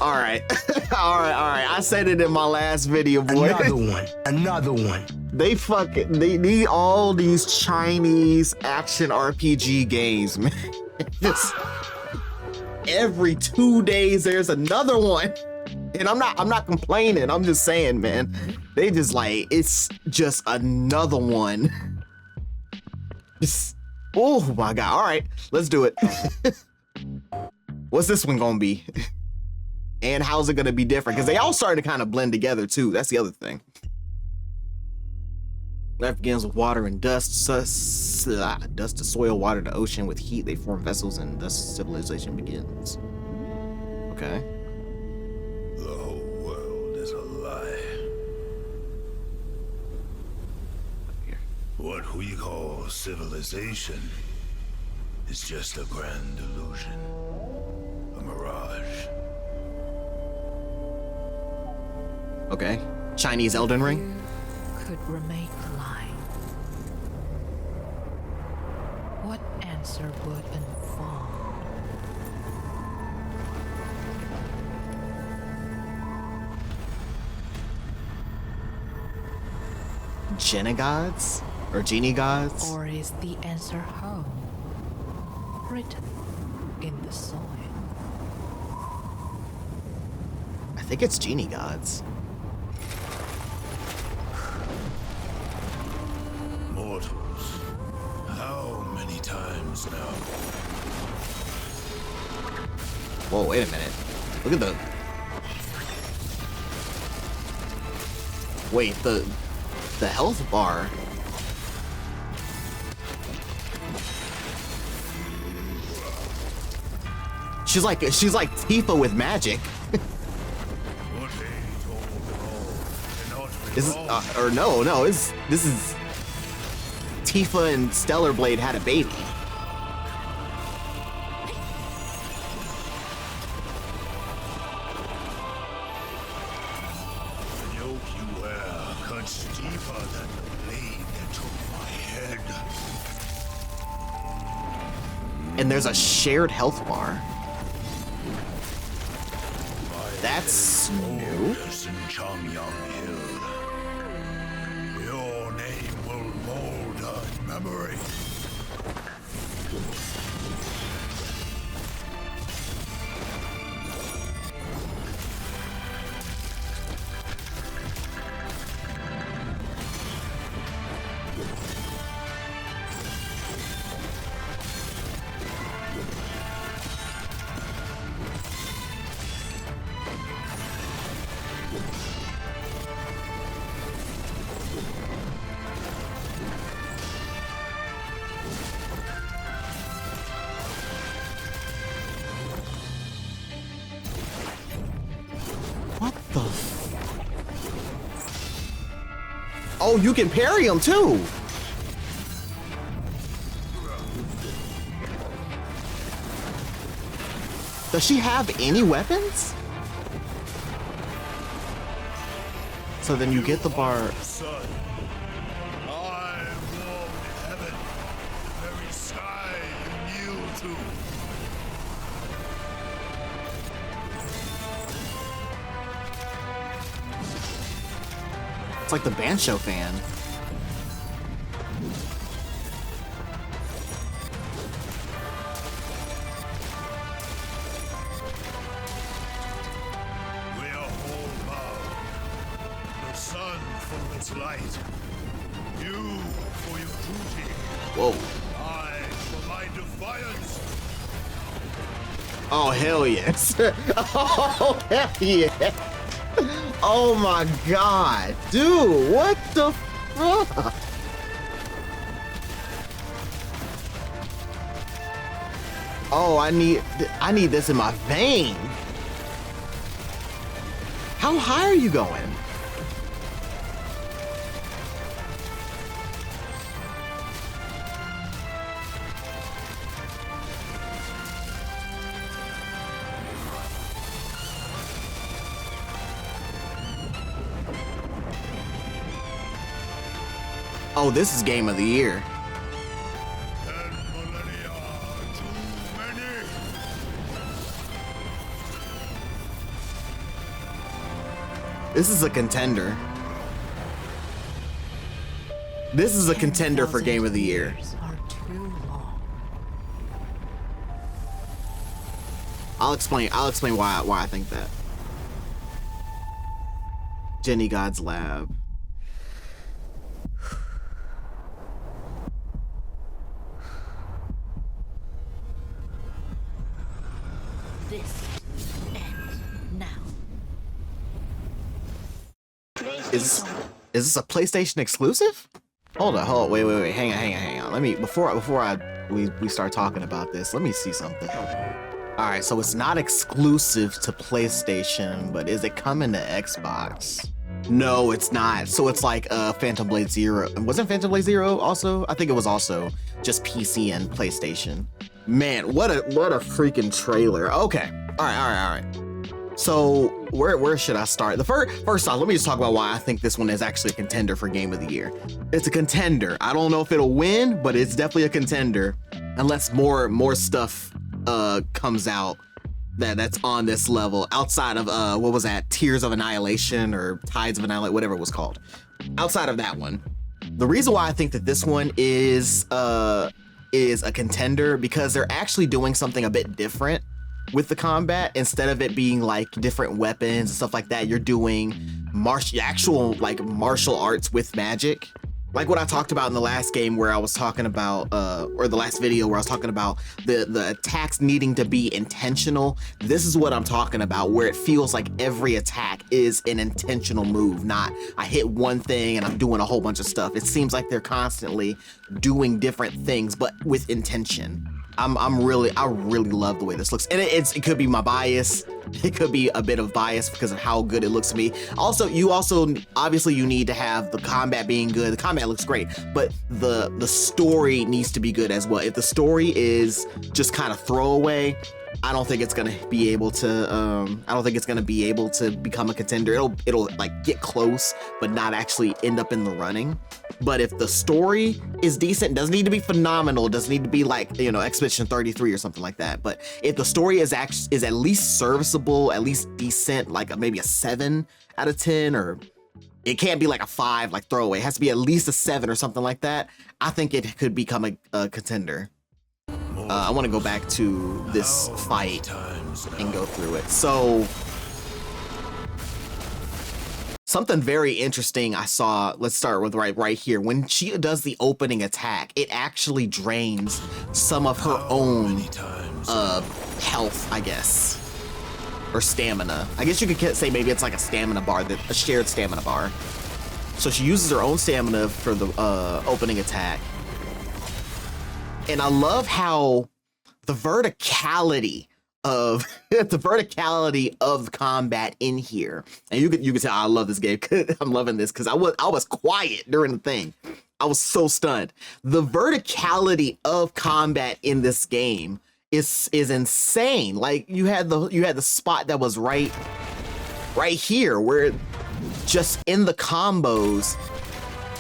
All right. I said it in my last video, boy. Another one. They need all these Chinese action RPG games, man. Just every 2 days there's another one. And I'm not complaining. I'm just saying, man. They just like, it's just another one. Just, oh my God. All right, let's do it. What's this one gonna be? And how's it gonna be different? Because they all starting to kind of blend together too. That's the other thing. Life begins with water and dust. Dust to soil, water to ocean. With heat, they form vessels, and thus civilization begins. Okay. The whole world is a lie. Here. What we call civilization is just a grand illusion, a mirage. Okay. Chinese Elden Ring. Could remain lying. What answer would unfold? Genigods? Or Genigods? Or is the answer home? Written in the soil. I think it's Genigods. Mortals, how many times now? Whoa, wait a minute. Look at the... Wait, the health bar. She's like Tifa with magic. What they told of all cannot be This is wrong. or no, this is Tifa and Stellar Blade had a baby. The yoke you wear cuts deeper than the blade that took my head. And there's a shared health bar. That's new. Oldest in Changyang Hill. Your name will molder in memory. What the? Oh, you can parry him too. Does she have any weapons? So then you get the bar. Son, I warmed heaven, the very sky you kneel to. It's like the Bancho fan. We are all bound. The sun for its light. You for your duty. Whoa. I for my defiance. Oh, hell yes. Oh, hell yeah. Oh my God. Dude, what the fuck? Oh, I need this in my vein. How high are you going? Oh, this is game of the year. 10 millennia are too many. This is a contender. This is a contender for Game of the Year. Are too long. I'll explain why I think that. Genigods Lab. This ends now. Is this a PlayStation exclusive? Hold on, wait, hang on. Let me before we start talking about this, let me see something. All right, so it's not exclusive to PlayStation, but is it coming to Xbox? No, it's not. So it's like Phantom Blade Zero. Wasn't Phantom Blade Zero also? I think it was also just PC and PlayStation. Man, what a freaking trailer. Okay, all right. So where should I start? First off, let me just talk about why I think this one is actually a contender for Game of the Year. It's a contender. I don't know if it'll win, but it's definitely a contender unless more stuff comes out that's on this level outside of what was that, Tears of Annihilation or Tides of Annihilation, whatever it was called. Outside of that one, the reason why I think that this one is a contender because they're actually doing something a bit different with the combat. Instead of it being like different weapons and stuff like that, you're doing actual like martial arts with magic. Like what I talked about in the last game where I was talking about, or the last video where I was talking about the attacks needing to be intentional. This is what I'm talking about, where it feels like every attack is an intentional move, not I hit one thing and I'm doing a whole bunch of stuff. It seems like they're constantly doing different things, but with intention. I really love the way this looks, and it could be my bias. It could be a bit of bias because of how good it looks to me. Also, obviously you need to have the combat being good. The combat looks great, but the story needs to be good as well. If the story is just kind of throwaway, I don't think it's gonna be able to. I don't think it's gonna be able to become a contender. It'll like get close, but not actually end up in the running. But if the story is decent, doesn't need to be phenomenal, doesn't need to be like, you know, Expedition 33 or something like that. But if the story is at least serviceable, at least decent, like maybe a 7 out of 10, or it can't be like a 5, like throwaway. It has to be at least a 7 or something like that. I think it could become a contender. I want to go back to this fight and go through it. So something very interesting I saw, let's start with right here. When she does the opening attack, it actually drains some of her own health, I guess, or stamina. I guess you could say maybe it's like a stamina bar, a shared stamina bar. So she uses her own stamina for the opening attack. And I love how the verticality of the combat in here, and you can tell I love this game. I'm loving this because I was quiet during the thing. I was so stunned. The verticality of combat in this game is insane. Like you had the spot that was right here where just in the combos,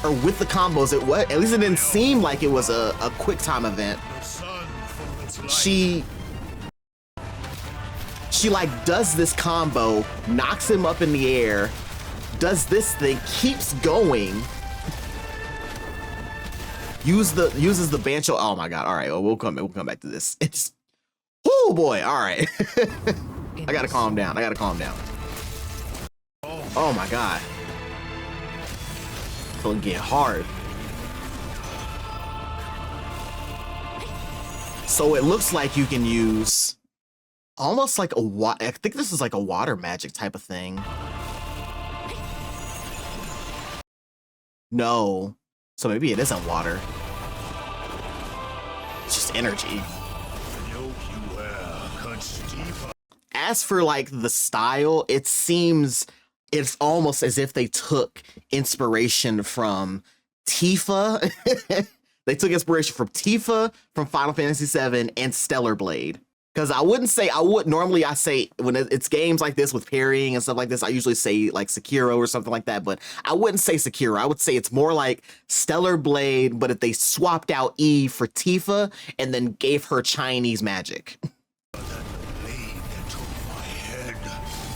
or with the combos, at least it didn't seem like it was a quick time event. She like does this combo, knocks him up in the air, does this thing, keeps going, uses the Bancho. Oh my god! All right, we'll come back to this. It's, oh boy! All right, I gotta calm down. Oh my god! It'll get hard. So it looks like you can use almost like I think this is like a water magic type of thing. No. So maybe it isn't water. It's just energy. As for like the style, it seems it's almost as if they took inspiration from Tifa. They took inspiration from Tifa, from Final Fantasy VII, and Stellar Blade. Because normally I say, when it's games like this with parrying and stuff like this, I usually say like Sekiro or something like that, but I wouldn't say Sekiro. I would say it's more like Stellar Blade, but if they swapped out E for Tifa and then gave her Chinese magic.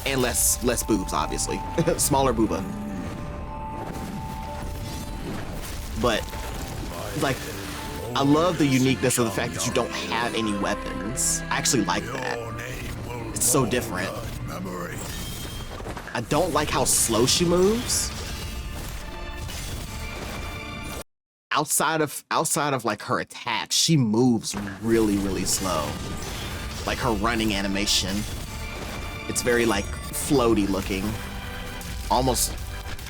And less boobs, obviously. Smaller booba. But like, I love the uniqueness of the fact that you don't have any weapons. I actually like that. It's so different. I don't like how slow she moves. Outside of like her attack, she moves really slow. Like her running animation. It's very like floaty looking. Almost,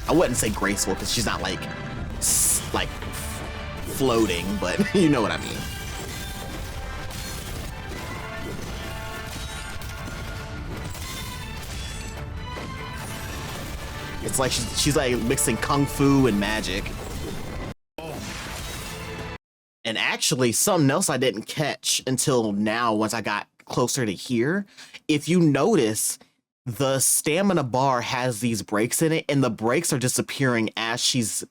I wouldn't say graceful because she's not like floating, but you know what I mean. It's like she's like mixing kung fu and magic. And actually, something else I didn't catch until now, once I got closer to here. If you notice, the stamina bar has these breaks in it, and the breaks are disappearing as she's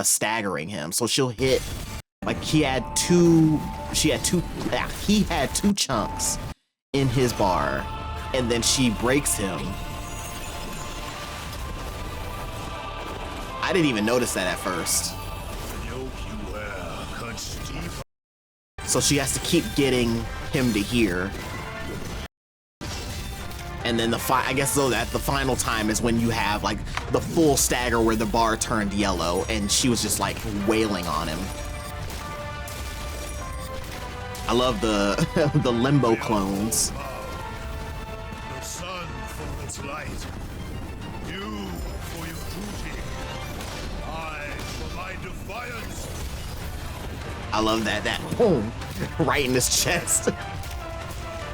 staggering him. So she'll hit, like he had two chunks in his bar, and then she breaks him. I didn't even notice that at first. So she has to keep getting him to here. And then I guess though that the final time is when you have like the full stagger where the bar turned yellow and she was just like wailing on him. I love the the limbo clones. The sun for its light. You for your duty. I for my defiance. I love that boom right in his chest.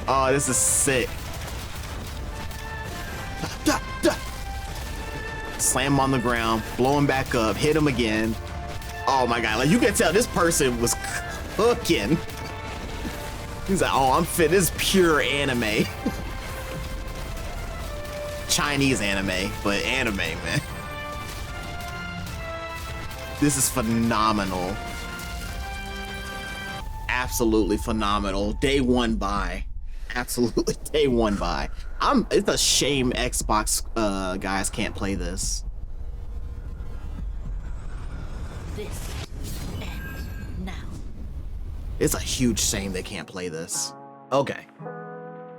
Oh, this is sick. Slam him on the ground, blow him back up, hit him again. Oh my god, like you can tell this person was cooking. He's like, oh, I'm fit. This is pure anime. Chinese anime, but anime, man. This is phenomenal. Absolutely phenomenal. Day one buy. Absolutely day one buy. It's a shame Xbox guys can't play this. This ends now. It's a huge shame they can't play this. Okay.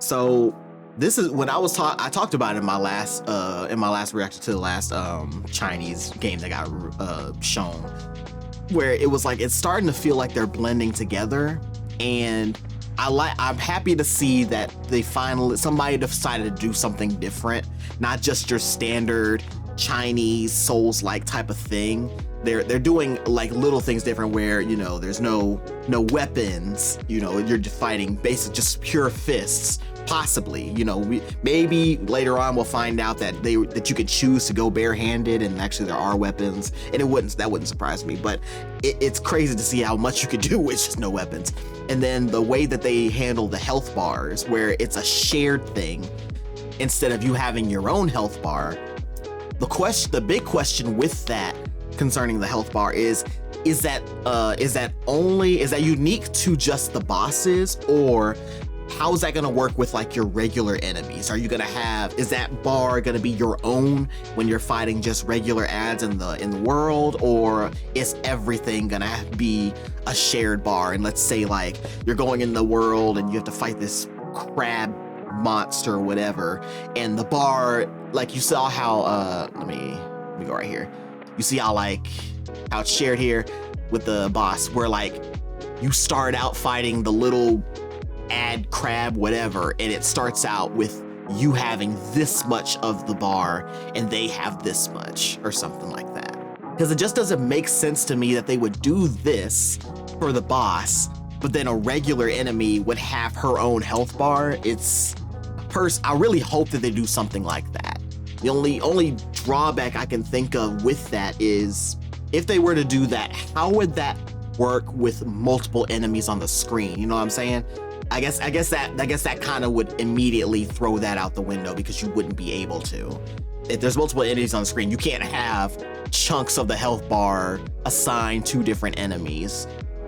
So this is when I talked about it in my last reaction to the last Chinese game that got shown, where it was like it's starting to feel like they're blending together, and I'm happy to see that somebody decided to do something different, not just your standard Chinese Souls-like type of thing. They're doing like little things different where, you know, there's no weapons, you know, you're fighting basic just pure fists. Possibly, you know, maybe later on we'll find out that you could choose to go barehanded, and actually there are weapons, and that wouldn't surprise me. But it's crazy to see how much you could do with just no weapons. And then the way that they handle the health bars, where it's a shared thing instead of you having your own health bar. The big question with that concerning the health bar is that unique to just the bosses, or how is that going to work with like your regular enemies? Are you going to is that bar going to be your own when you're fighting just regular ads in the world, or is everything going to be a shared bar? And let's say like you're going in the world and you have to fight this crab monster or whatever, and the bar, like you saw how let me go right here. You see how it's shared here with the boss, where like you start out fighting the little ad crab whatever, and it starts out with you having this much of the bar and they have this much, or something like that. Because it just doesn't make sense to me that they would do this for the boss, but then a regular enemy would have her own health bar. I really hope that they do something like that. The only drawback I can think of with that is, if they were to do that, how would that work with multiple enemies on the screen? You know what I'm saying? I guess that kind of would immediately throw that out the window, because you wouldn't be able to. If there's multiple enemies on the screen, you can't have chunks of the health bar assigned to different enemies.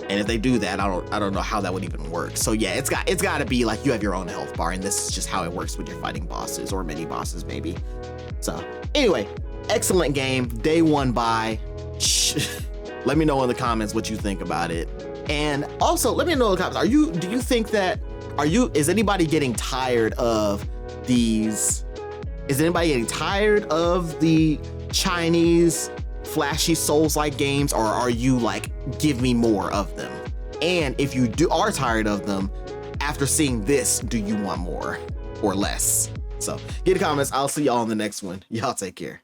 And if they do that, I don't know how that would even work. So yeah, it's got to be like you have your own health bar, and this is just how it works when you're fighting bosses or mini bosses maybe. So anyway, excellent game, day one buy. Let me know in the comments what you think about it. And also let me know in the comments, do you think that, is anybody getting tired of these? Is anybody getting tired of the Chinese flashy Souls-like games, or are you like, give me more of them? And if you are tired of them, after seeing this, do you want more or less? So get in the comments. I'll see y'all in the next one. Y'all take care.